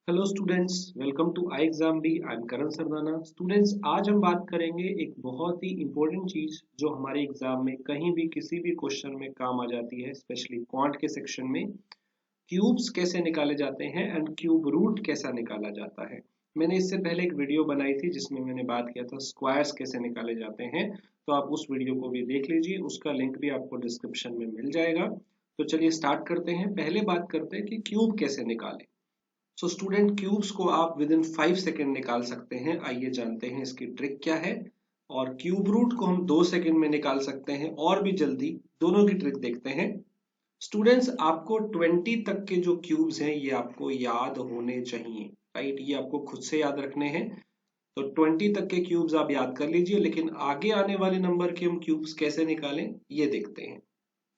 Hello students, welcome to I exam B. I am Karan Sardana. Students, आज हम बात करेंगे एक बहुत ही इम्पोर्टेंट चीज जो हमारे एग्जाम में कहीं भी किसी भी क्वेश्चन में काम आ जाती है, स्पेशली क्वांट के सेक्शन में। क्यूब्स कैसे निकाले जाते हैं एंड क्यूब रूट कैसा निकाला जाता है। मैंने इससे पहले एक वीडियो बनाई थी जिसमें मैंने बात किया था स्क्वायर्स कैसे निकाले जाते हैं, तो आप उस वीडियो को भी देख लीजिए, उसका लिंक भी आपको डिस्क्रिप्शन में मिल जाएगा। तो चलिए स्टार्ट करते हैं। पहले बात करते हैं कि क्यूब कैसे निकालें। सो स्टूडेंट, क्यूब्स को आप विद इन 5 सेकेंड निकाल सकते हैं। आइए जानते हैं इसकी ट्रिक क्या है। और क्यूब रूट को हम 2 सेकेंड में निकाल सकते हैं और भी जल्दी। दोनों की ट्रिक देखते हैं। स्टूडेंट्स, आपको 20 तक के जो क्यूब्स हैं ये आपको याद होने चाहिए, राइट। ये आपको खुद से याद रखने हैं। तो 20 तक के क्यूब्स आप याद कर लीजिए, लेकिन आगे आने वाले नंबर के हम क्यूब्स कैसे निकालें ये देखते हैं।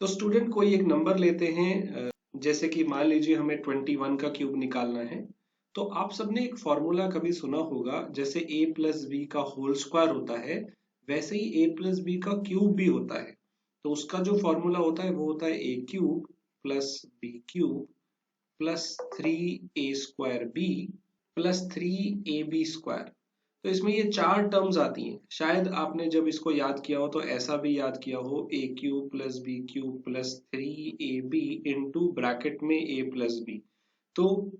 तो स्टूडेंट, कोई एक नंबर लेते हैं, जैसे कि मान लीजिए हमें 21 का क्यूब निकालना है। तो आप सबने एक फॉर्मूला कभी सुना होगा, जैसे a प्लस बी का होल स्क्वायर होता है, वैसे ही a प्लस बी का क्यूब भी होता है। तो उसका जो फॉर्मूला होता है वो होता है a cube plus b cube plus 3a² b plus 3ab²। तो इसमें ये चार टर्म्स आती हैं। शायद आपने जब इसको याद किया हो तो ऐसा भी याद किया हो, a cube plus b cube plus 3ab into bracket में a प्लस बी। तो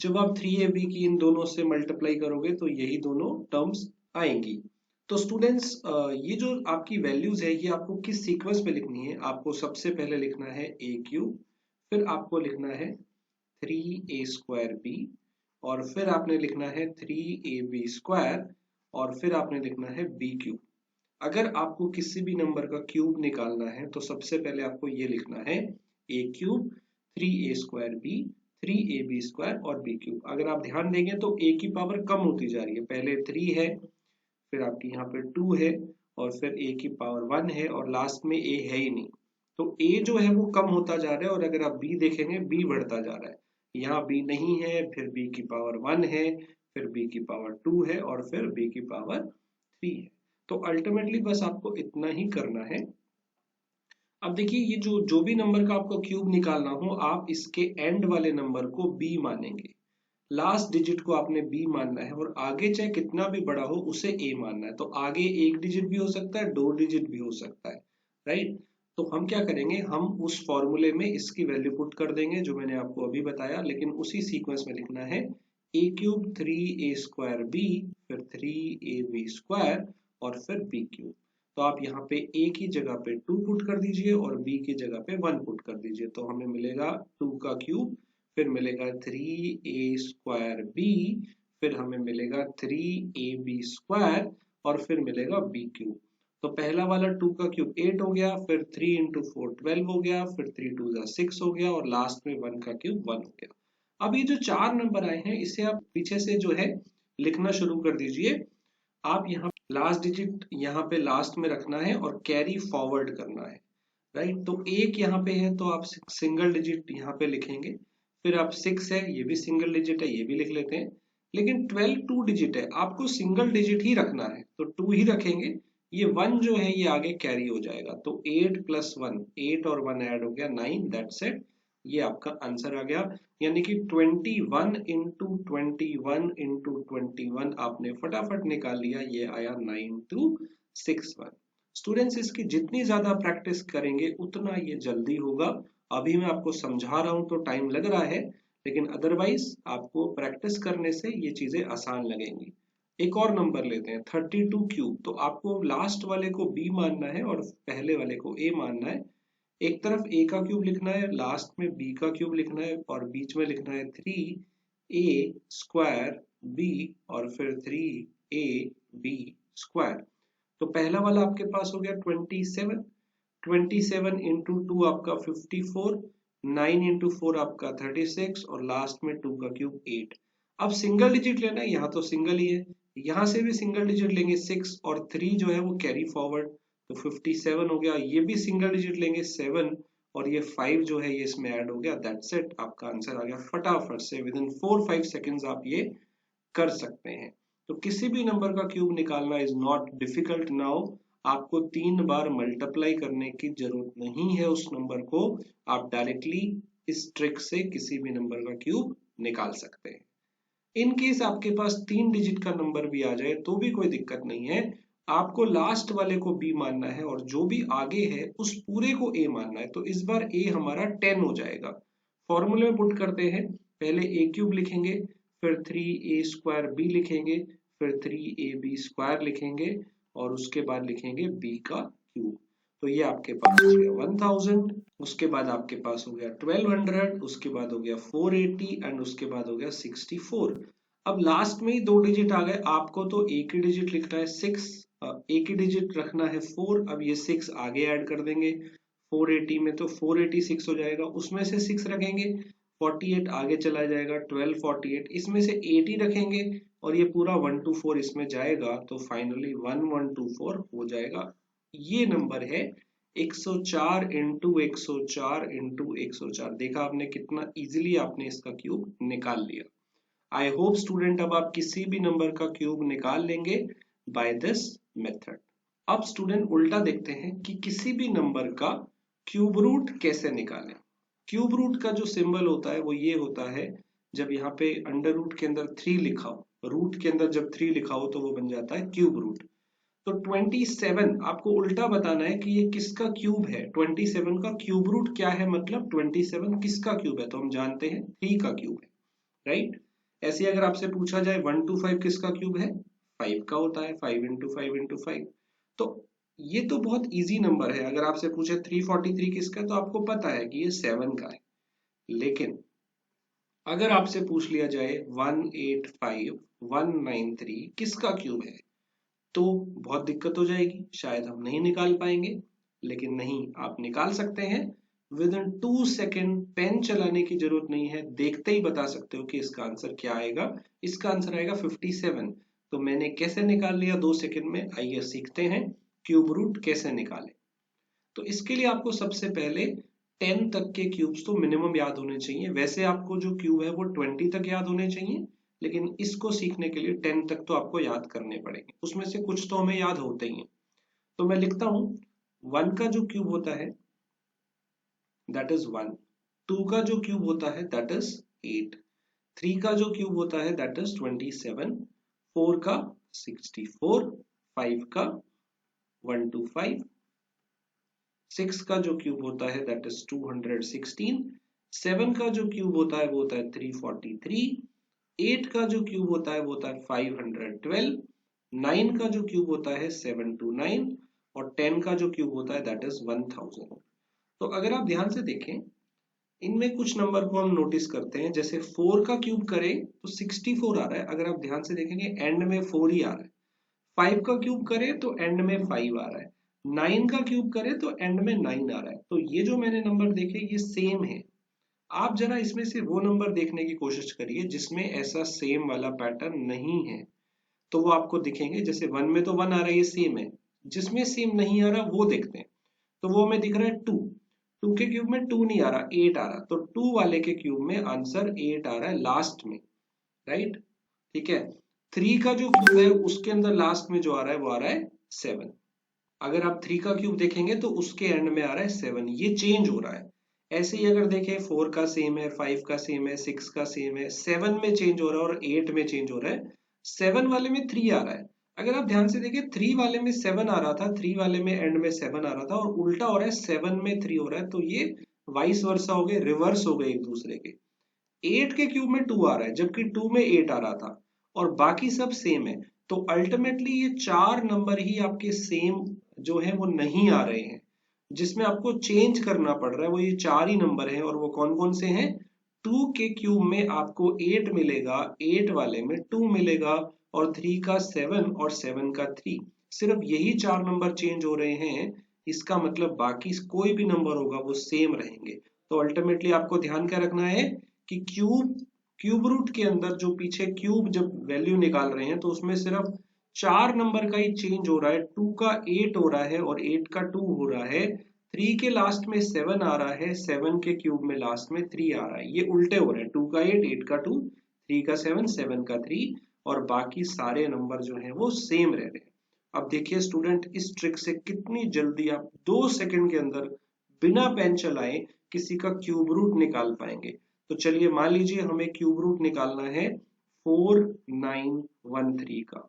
जब आप 3ab की इन दोनों से मल्टीप्लाई करोगे तो यही दोनों टर्म्स आएंगी। तो स्टूडेंट्स, ये जो आपकी वैल्यूज है ये आपको किस सीक्वेंस में लिखनी है। आपको सबसे पहले लिखना है a क्यूब, फिर आपको लिखना है 3a²b, और फिर आपने लिखना है 3ab², और फिर आपने लिखना है b क्यूब। अगर आपको किसी भी नंबर का क्यूब निकालना है तो सबसे पहले आपको ये लिखना है a क्यूब 3a²b 3ab² और b क्यूब। अगर आप ध्यान देंगे तो a की पावर कम होती जा रही है। पहले 3 है, फिर आपकी यहाँ पे 2 है, और फिर a की पावर 1 है, और लास्ट में a है ही नहीं। तो a जो है वो कम होता जा रहा है, और अगर आप b देखेंगे b बढ़ता जा रहा है। यहाँ b नहीं है, फिर b की पावर 1 है, फिर b की पावर 2 है, और फिर b की पावर 3 है। तो अल्टीमेटली बस आपको इतना ही करना है। अब देखिए, ये जो जो भी नंबर का आपको क्यूब निकालना हो, आप इसके एंड वाले नंबर को b मानेंगे। लास्ट डिजिट को आपने b मानना है, और आगे चाहे कितना भी बड़ा हो उसे a मानना है। तो आगे एक डिजिट भी हो सकता है, दो डिजिट भी हो सकता है, राइट। तो हम क्या करेंगे, हम उस फॉर्मूले में इसकी वैल्यू पुट कर देंगे जो मैंने आपको अभी बताया, लेकिन उसी सीक्वेंस में लिखना है a क्यूब 3a²b, फिर 3ab² और फिर b क्यूब। तो आप यहाँ पे a की जगह पे 2 पुट कर दीजिए और b की जगह पे 1 पुट कर दीजिए, तो हमें मिलेगा 2 का क्यूब, फिर मिलेगा 3a²b, फिर हमें मिलेगा 3ab² और फिर मिलेगा b क्यूब। तो पहला वाला 2 का क्यूब 8 हो गया, फिर 3 इंटू 4 12 हो गया, फिर 3 2 6 हो गया, और लास्ट में 1 का क्यूब 1 हो गया। अब ये जो चार नंबर आए हैं इसे आप पीछे से जो है लिखना शुरू कर दीजिए। आप यहाँ लास्ट डिजिट यहाँ पे लास्ट में रखना है और कैरी फॉरवर्ड करना है, राइट। तो एक यहाँ पे है तो आप सिंगल डिजिट यहाँ पे लिखेंगे। फिर आप 6 है, ये भी सिंगल डिजिट है, ये भी लिख लेते हैं। लेकिन 12 टू डिजिट है, आपको सिंगल डिजिट ही रखना है, तो 2 ही रखेंगे। ये 1 जो है ये आगे कैरी हो जाएगा, तो 8 प्लस 1 8 और 1 ऐड हो गया 9, दैट्स इट। ये आपका आंसर आ गया। यानी कि 21 इंटू 21 इंटू 21 आपने फटाफट निकाल लिया, ये आया 9261। स्टूडेंट्स, इसकी जितनी ज्यादा प्रैक्टिस करेंगे उतना ये जल्दी होगा। अभी मैं आपको समझा रहा हूं तो टाइम लग रहा है, लेकिन अदरवाइज आपको प्रैक्टिस करने से ये चीजें आसान लगेंगी। एक और नंबर लेते हैं 32 क्यूब। तो आपको लास्ट वाले को b मानना है और पहले वाले को a मानना है। एक तरफ a का क्यूब लिखना है, लास्ट में b का क्यूब लिखना है, और बीच में लिखना है 3a² b और फिर 3ab²। तो पहला वाला आपके पास हो गया 27, 27 इंटू 2 आपका 54, 9 इंटू 4 आपका 36, और लास्ट में 2 का क्यूब 8। अब सिंगल डिजिट लेना है, यहाँ तो सिंगल ही है, यहाँ से भी सिंगल डिजिट लेंगे 6, और 3 जो है वो कैरी फॉरवर्ड, तो 57 हो गया। ये भी सिंगल डिजिट लेंगे 7, और ये 5 जो है ये इसमें ऐड हो गया, दैट्स इट। आपका आंसर आ गया। फटाफट से विद इन 4-5 सेकेंड्स आप ये कर सकते हैं। तो किसी भी नंबर का क्यूब निकालना इज नॉट डिफिकल्ट नाउ। आपको 3 बार मल्टीप्लाई करने की जरूरत नहीं है उस नंबर को। आप डायरेक्टली इस ट्रिक से किसी भी नंबर का क्यूब निकाल सकते हैं। इन केस आपके पास 3 डिजिट का नंबर भी आ जाए तो भी कोई दिक्कत नहीं है, आपको लास्ट वाले को b मानना है और जो भी आगे है उस पूरे को a मानना है। तो इस बार a हमारा 10 हो जाएगा। फॉर्मूले में पुट करते हैं, पहले a क्यूब लिखेंगे, फिर 3a स्क्वायर b लिखेंगे, फिर 3ab स्क्वायर लिखेंगे और उसके बाद लिखेंगे b का क्यूब। तो ये आपके पास हो गया 1000, उसके बाद आपके पास हो गया 1200, उसके बाद हो गया 480 एंड उसके बाद हो गया 64। अब लास्ट में ही 2 डिजिट आ गए, आपको तो एक ही डिजिट लिखना है 6, एक ही डिजिट रखना है 4। अब ये 6 आगे ऐड कर देंगे 480 में, तो 486 हो जाएगा, उसमें से 6 रखेंगे 48 आगे चला जाएगा 1248, इसमें से 80 रखेंगे और ये पूरा 124 इसमें जाएगा, तो फाइनली 1124 हो जाएगा। ये नंबर है 104 इंटू 104 इंटू 104। देखा आपने कितना इजीली आपने इसका क्यूब निकाल लिया। आई होप स्टूडेंट अब आप किसी भी नंबर का क्यूब निकाल लेंगे बाय दिस मेथड। अब स्टूडेंट उल्टा देखते हैं कि किसी भी नंबर का क्यूब रूट कैसे निकालें। क्यूब रूट का जो सिंबल होता है वो ये होता है, जब यहाँ पे अंडर रूट के अंदर 3 लिखा हो, रूट के अंदर जब 3 लिखा हो तो वो बन जाता है क्यूब रूट। तो 27 आपको उल्टा बताना है कि ये किसका क्यूब है। 27 का क्यूब रूट क्या है, मतलब 27 किसका क्यूब है, तो हम जानते हैं 3 का क्यूब है, राइट। ऐसे अगर आपसे पूछा जाए 1 to 5 किसका क्यूब है, 5 का होता है, 5 इंटू 5 इंटू 5। तो ये तो बहुत इजी नंबर है। अगर आपसे पूछे 343 किसका, तो आपको पता है कि ये 7 का है। लेकिन अगर आपसे पूछ लिया जाए 185 193 किसका क्यूब है, तो बहुत दिक्कत हो जाएगी, शायद हम नहीं निकाल पाएंगे। लेकिन नहीं, आप निकाल सकते हैं विद इन 2 सेकेंड। पेन चलाने की जरूरत नहीं है, देखते ही बता सकते हो कि इसका आंसर क्या आएगा। इसका आंसर आएगा 57। तो मैंने कैसे निकाल लिया 2 सेकेंड में, आइए सीखते हैं क्यूब रूट कैसे निकाले। तो इसके लिए आपको सबसे पहले 10 तक के क्यूब्स तो मिनिमम याद होने चाहिए। वैसे आपको जो क्यूब है वो 20 तक याद होने चाहिए, लेकिन इसको सीखने के लिए 10 तक तो आपको याद करने पड़ेंगे। उसमें से कुछ तो हमें याद होते ही हैं। तो मैं लिखता हूं 1 का जो क्यूब होता है दैट इज 1, 2 का जो क्यूब होता है दैट इज 8, 3 का जो क्यूब होता है दैट इज 27, 4 का 64, 5 का 125, 6 का जो क्यूब होता है दैट इज 216, 7 का जो क्यूब होता है वो होता है 343, 8 का जो क्यूब होता है वो होता है 512, 9 का जो क्यूब होता है 729 और 10 का जो क्यूब होता है दैट इज 1000। तो अगर आप ध्यान से देखें, इनमें कुछ नंबर को हम नोटिस करते हैं। जैसे 4 का क्यूब करें तो 64 आ रहा है, अगर आप ध्यान से देखेंगे एंड में 4 ही आ रहा है। 5 का क्यूब करें तो एंड में 5 आ रहा है। 9 का क्यूब करें तो एंड में 9 आ रहा है। तो ये जो मैंने नंबर देखे ये सेम है। आप जरा इसमें से वो नंबर देखने की कोशिश करिए जिसमें ऐसा सेम वाला पैटर्न नहीं है, तो वो आपको दिखेंगे। जैसे 1 में तो 1 आ रहा है, ये सेम है। जिसमें सेम नहीं आ रहा वो देखते हैं। तो वो हमें दिख रहा है 2, 2 के क्यूब में 2 नहीं आ रहा, 8 आ रहा। तो 2 वाले के क्यूब में आंसर 8 आ रहा है लास्ट में, राइट। ठीक है। 3 का जो क्यूब है उसके अंदर लास्ट में जो आ रहा है वो आ रहा है 7। अगर आप 3 का क्यूब देखेंगे तो उसके एंड में आ रहा है 7, ये चेंज हो रहा है। ऐसे ही अगर देखें 4 का सेम है, 5 का सेम है, 6 का सेम है, 7 में चेंज हो रहा है और 8 में चेंज हो रहा है। 7 वाले में 3 आ रहा है। अगर आप ध्यान से देखें 3 वाले में 7 आ रहा था, 3 वाले में एंड में 7 आ रहा था, और उल्टा हो रहा है 7 में 3 हो रहा है। तो ये वाइस वर्सा हो गए, रिवर्स हो गए एक दूसरे के। 8 के क्यूब में 2 आ रहा है जबकि 2 में 8 आ रहा था, और बाकी सब सेम है। तो अल्टीमेटली ये 4 नंबर ही आपके सेम जो है वो नहीं आ रहे हैं। जिसमें आपको चेंज करना पड़ रहा है वो ये 4 ही नंबर हैं, और वो कौन कौन से हैं। 2 के क्यूब में आपको 8 मिलेगा, 8 वाले में 2 मिलेगा, और 3 का 7 और 7 का 3। सिर्फ यही 4 नंबर चेंज हो रहे हैं। इसका मतलब बाकी कोई भी नंबर होगा वो सेम रहेंगे। तो अल्टीमेटली आपको ध्यान क्या रखना है कि क्यूब रूट के अंदर जो पीछे क्यूब जब वैल्यू निकाल रहे हैं तो उसमें सिर्फ 4 नंबर का ही चेंज हो रहा है। 2 का 8 हो रहा है और 8 का 2 हो रहा है। 3 के लास्ट में 7 आ रहा है, 7 के क्यूब में लास्ट में 3 आ रहा है। ये उल्टे हो रहे हैं, 2 का 8, 8 का 2, 3 का 7, 7 का 3, और बाकी सारे नंबर जो हैं वो सेम रह रहे हैं। अब देखिए स्टूडेंट, इस ट्रिक से कितनी जल्दी आप 2 सेकंड के अंदर बिना पेन चलाए किसी का क्यूब रूट निकाल पाएंगे। तो चलिए मान लीजिए हमें क्यूब रूट निकालना है 4913 का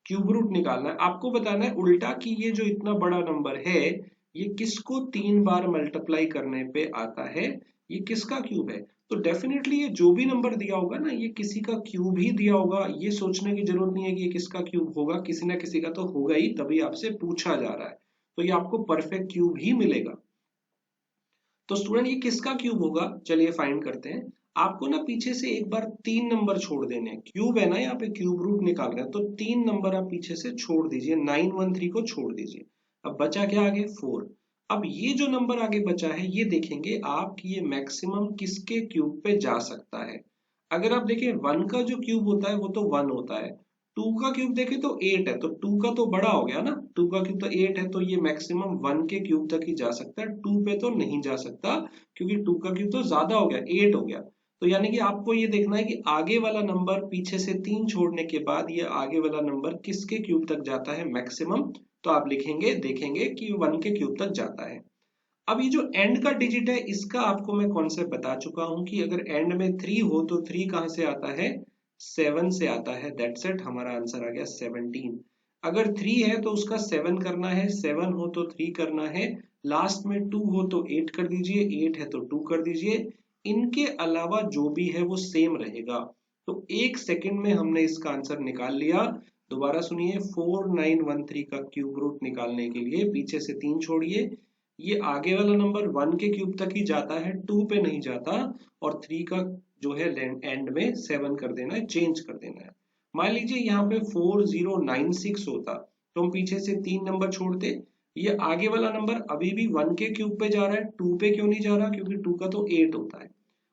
क्यूब रूट निकालना है। आपको बताना है उल्टा कि ये जो इतना बड़ा नंबर है ये किसको 3 बार मल्टीप्लाई करने पे आता है, ये किसका क्यूब है। तो डेफिनेटली ये जो भी नंबर दिया होगा ना ये किसी का क्यूब ही दिया होगा, ये सोचने की जरूरत नहीं है कि ये किसका क्यूब होगा, किसी ना किसी का तो होगा ही, तभी आपसे पूछा जा रहा है, तो ये आपको परफेक्ट क्यूब ही मिलेगा। तो स्टूडेंट ये किसका क्यूब होगा, चलिए फाइंड करते हैं। आपको ना पीछे से एक बार 3 नंबर छोड़ देने हैं, क्यूब है ना यहाँ पे, क्यूब रूट निकाल रहे हैं, तो 3 नंबर आप पीछे से छोड़ दीजिए, 913 को छोड़ दीजिए। अब बचा क्या आगे, 4। अब ये जो नंबर आगे बचा है ये देखेंगे आप कि ये मैक्सिमम किसके क्यूब पे जा सकता है। अगर आप देखें 1 का जो क्यूब होता है वो तो 1 होता है, 2 का क्यूब देखें तो 8 है, तो 2 का तो बड़ा हो गया ना, 2 का क्यूब तो 8 है, तो ये मैक्सिमम 1 के क्यूब तक ही जा सकता है, 2 पे तो नहीं जा सकता क्योंकि 2 का क्यूब तो ज्यादा हो गया, 8 हो गया। तो यानी कि आपको ये देखना है कि आगे वाला नंबर पीछे से 3 छोड़ने के बाद ये आगे वाला नंबर किसके क्यूब तक जाता है मैक्सिमम, तो आप लिखेंगे देखेंगे कि 1 के क्यूब तक जाता है। अब ये जो एंड का डिजिट है इसका आपको मैं कॉन्सेप्ट बता चुका हूं कि अगर एंड में 3 हो तो 3 कहां से आता है, 7 से आता है, दैट्स इट, हमारा आंसर आ गया 17। अगर 3 है तो उसका 7 करना है, 7 हो तो 3 करना है, लास्ट में 2 हो तो 8 कर दीजिए, 8 है तो 2 कर दीजिए, इनके अलावा जो भी है वो सेम रहेगा। तो 1 सेकंड में हमने इसका आंसर निकाल लिया। दोबारा सुनिए, 4913 का क्यूब रूट निकालने के लिए पीछे से 3 छोड़िए, ये आगे वाला नंबर 1 के क्यूब तक ही जाता है, 2 पे नहीं जाता, और 3 का जो है एंड में 7 कर देना है, चेंज कर देना है। मान लीजिए यहाँ पे 4096 होता तो हम पीछे से 3 नंबर छोड़ते, ये आगे वाला नंबर अभी भी 1 के क्यूब पे जा रहा है, 2 पे क्यों नहीं जा रहा, क्योंकि 2 का तो 8 होता है,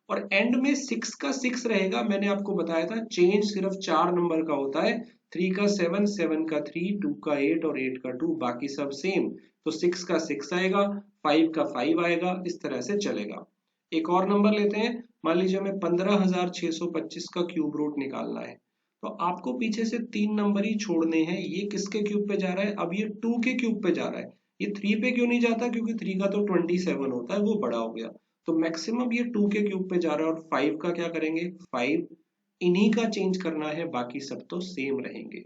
और एंड में 6 का 6 रहेगा। मैंने आपको बताया था चेंज सिर्फ 4 नंबर का होता है, 3 का 7, 7 का 3, 2 का 8 और 8 का 2, बाकी सब सेम। तो 6 का 6 आएगा, 5 का 5 आएगा, इस तरह से चलेगा। एक और नंबर लेते हैं, मान लीजिए हमें 15625 का क्यूब रूट निकालना है, तो आपको पीछे से 3 नंबर ही छोड़ने हैं। ये किसके क्यूब पे जा रहा है, अब ये 2 के क्यूब पे जा रहा है, ये 3 पे क्यों नहीं जाता, क्योंकि 3 का तो 27 होता है, वो बड़ा हो गया, तो मैक्सिमम ये 2 के क्यूब पे जा रहा है। और 5 का क्या करेंगे, 5 इन्हीं का चेंज करना है, बाकी सब तो सेम रहेंगे।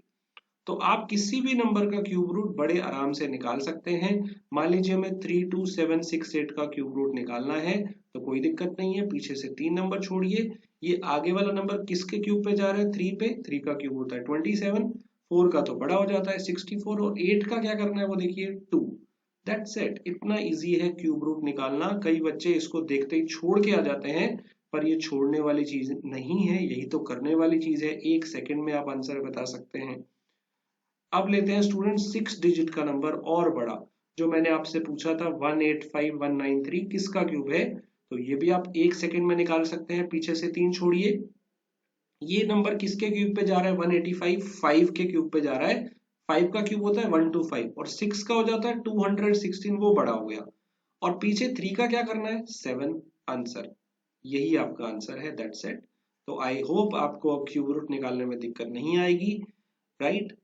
तो आप किसी भी नंबर का क्यूब रूट बड़े आराम से निकाल सकते हैं। मान लीजिए हमें 32768 का क्यूब रूट निकालना है, तो कोई दिक्कत नहीं है, पीछे से 3 नंबर छोड़िए, ये आगे वाला नंबर किसके क्यूब पे जा रहा है, 3 पे, 3 का क्यूब होता है 27, 4 का तो बड़ा हो जाता है 64, और 8 का क्या करना है वो देखिए 2। दैट्स इट, इतना इजी है क्यूब रूट निकालना। कई बच्चे इसको देखते ही छोड़ के आ जाते हैं, पर ये छोड़ने वाली चीज नहीं है, यही तो करने वाली चीज है, 1 सेकंड में आप आंसर बता सकते हैं। अब लेते हैं स्टूडेंट 6 डिजिट का नंबर और बड़ा, जो मैंने आपसे पूछा था 185193 किसका क्यूब है, तो ये भी आप 1 सेकंड में निकाल सकते हैं, पीछे से 3 छोड़िए, ये नंबर किसके क्यूब पे जा रहा है, 185, 5 के क्यूब पे जा रहा है, 5 का क्यूब होता है 125, और 6 का हो जाता है 216, वो बड़ा हो गया, और पीछे 3 का क्या करना है, 7, आंसर, यही आपका आंसर है, दैट्स इट। तो आई होप आपको अब क्यूब रूट निकालने में दिक्कत नहीं आएगी, राइट।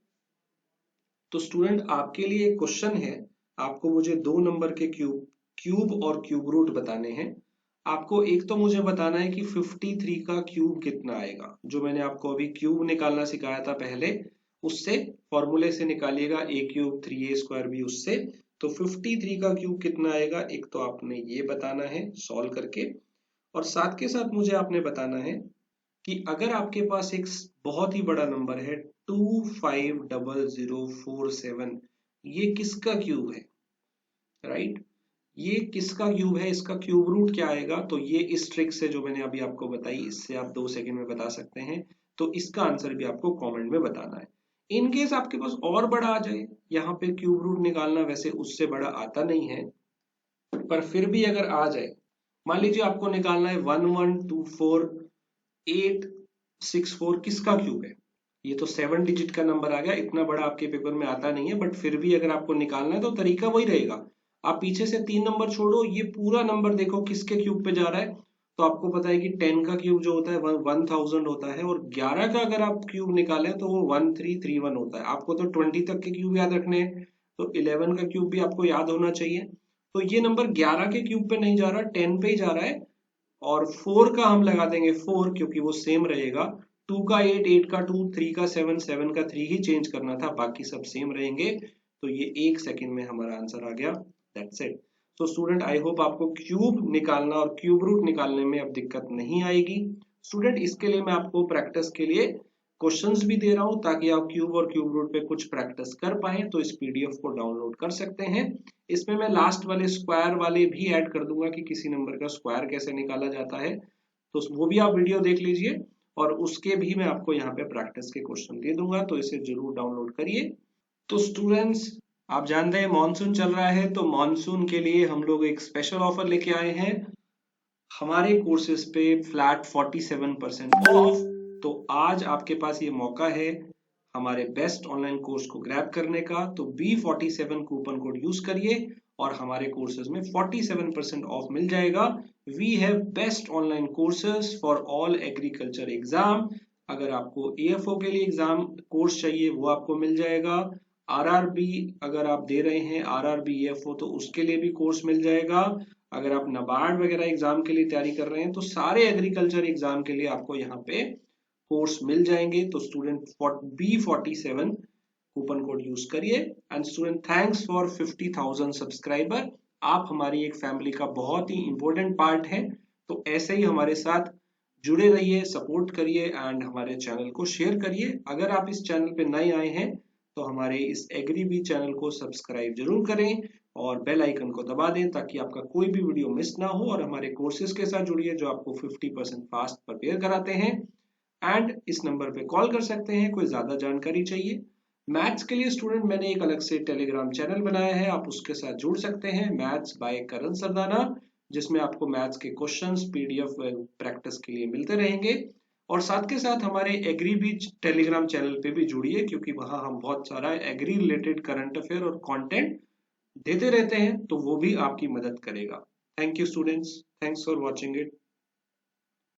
तो स्टूडेंट आपके लिए एक क्वेश्चन है, आपको मुझे 2 नंबर के क्यूब और क्यूब रूट बताने हैं। आपको एक तो मुझे बताना है कि 53 का क्यूब कितना आएगा, जो मैंने आपको अभी क्यूब निकालना सिखाया था पहले, उससे फॉर्मूले से निकालिएगा, a क्यूब 3a² भी उससे। तो 53 का क्यूब कितना आएगा, एक तो आपने ये बताना है सॉल्व करके, और साथ के साथ मुझे आपने बताना है कि अगर आपके पास एक बहुत ही बड़ा नंबर है 250047, ये किसका क्यूब है, राइट, ये किसका क्यूब है, इसका क्यूब रूट क्या आएगा। तो ये इस ट्रिक से जो मैंने अभी आपको बताई, इससे आप 2 सेकंड में बता सकते हैं, तो इसका आंसर भी आपको कमेंट में बताना है। इन केस आपके पास और बड़ा आ जाए, यहाँ पे क्यूब रूट निकालना वैसे उससे बड़ा आता नहीं है, पर फिर भी अगर आ जाए, मान लीजिए आपको निकालना है 1124864 किसका क्यूब है, ये तो 7 डिजिट का नंबर आ गया, इतना बड़ा आपके पेपर में आता नहीं है, बट फिर भी अगर आपको निकालना है तो तरीका वही रहेगा, आप पीछे से 3 नंबर छोड़ो, ये पूरा नंबर देखो किसके क्यूब पे जा रहा है, तो आपको पता है कि 10 का क्यूब जो होता है 1000 होता है, और 11 का अगर आप क्यूब निकालें तो वो 1331 होता है। आपको तो 20 तक के क्यूब याद रखने हैं, तो 11 का क्यूब भी आपको याद होना चाहिए। तो ये नंबर 11 के क्यूब पे नहीं जा रहा, 10 पे ही जा रहा है, और 4 का हम लगा देंगे 4 क्योंकि वो सेम रहेगा, 2 का 8, 8 का 2, 3 का 7, 7 का 3 ही चेंज करना था, बाकी सब सेम रहेंगे। तो ये 1 सेकंड में हमारा आंसर आ गया। That's it. तो स्टूडेंट आई होप आपको क्यूब निकालना और क्यूब रूट निकालने में अब दिक्कत नहीं आएगी। स्टूडेंट इसके लिए मैं आपको प्रैक्टिस के लिए क्वेश्चंस भी दे रहा हूं ताकि आप क्यूब और क्यूब रूट पे कुछ प्रैक्टिस कर पाए। तो इस पीडीएफ को डाउनलोड कर सकते हैं। इसमें मैं लास्ट वाले स्क्वायर वाले भी ऐड कर दूंगा कि किसी नंबर का स्क्वायर कैसे निकाला जाता है, तो वो भी आप वीडियो देख लीजिए और उसके भी मैं आपको यहाँ पे प्रैक्टिस के क्वेश्चन दे दूंगा, तो इसे जरूर डाउनलोड करिए। तो स्टूडेंट्स आप जानते हैं मॉनसून चल रहा है, तो मॉनसून के लिए हम लोग एक स्पेशल ऑफर लेके आए हैं हमारे कोर्सेज पे फ्लैट 47% ऑफ। तो आज आपके पास ये मौका है हमारे बेस्ट ऑनलाइन कोर्स को ग्रैब करने का। तो B47 कूपन कोड यूज करिए और हमारे कोर्सेज में 47% ऑफ मिल जाएगा। We have best online courses for all agriculture exam. अगर आपको AFO के लिए एग्जाम कोर्स चाहिए वो आपको मिल जाएगा। RRB अगर आप दे रहे हैं RRB AFO तो उसके लिए भी कोर्स मिल जाएगा। अगर आप नाबार्ड वगैरह एग्जाम के लिए तैयारी कर रहे हैं तो सारे एग्रीकल्चर एग्जाम के लिए आपको यहाँ पे कोर्स मिल जाएंगे। तो student B47 coupon code use करिए। And student thanks for 50,000 subscriber. आप हमारी एक फैमिली का बहुत ही इंपॉर्टेंट पार्ट है। तो ऐसे ही हमारे साथ जुड़े रहिए, सपोर्ट करिए एंड हमारे चैनल को शेयर करिए। अगर आप इस चैनल पे नए आए हैं तो हमारे इस एग्री बी चैनल को सब्सक्राइब जरूर करें और बेल आइकन को दबा दें ताकि आपका कोई भी वीडियो मिस ना हो। और हमारे कोर्सेज के साथ जुड़िए जो आपको 50% फास्ट प्रिपेयर कराते हैं। एंड इस नंबर पे कॉल कर सकते हैं कोई ज्यादा जानकारी चाहिए। मैथ्स के लिए स्टूडेंट मैंने एक अलग से टेलीग्राम चैनल बनाया है, आप उसके साथ जुड़ सकते हैं, मैथ्स बाय करण सरदाना, जिसमें आपको मैथ्स के क्वेश्चंस PDF प्रैक्टिस के लिए मिलते रहेंगे। और साथ के साथ हमारे एग्री भी टेलीग्राम चैनल पे भी जुड़िए क्योंकि वहां हम बहुत सारा एग्री रिलेटेड करंट अफेयर और कंटेंट देते रहते हैं, तो वो भी आपकी मदद करेगा। Thank you students, thanks for watching it.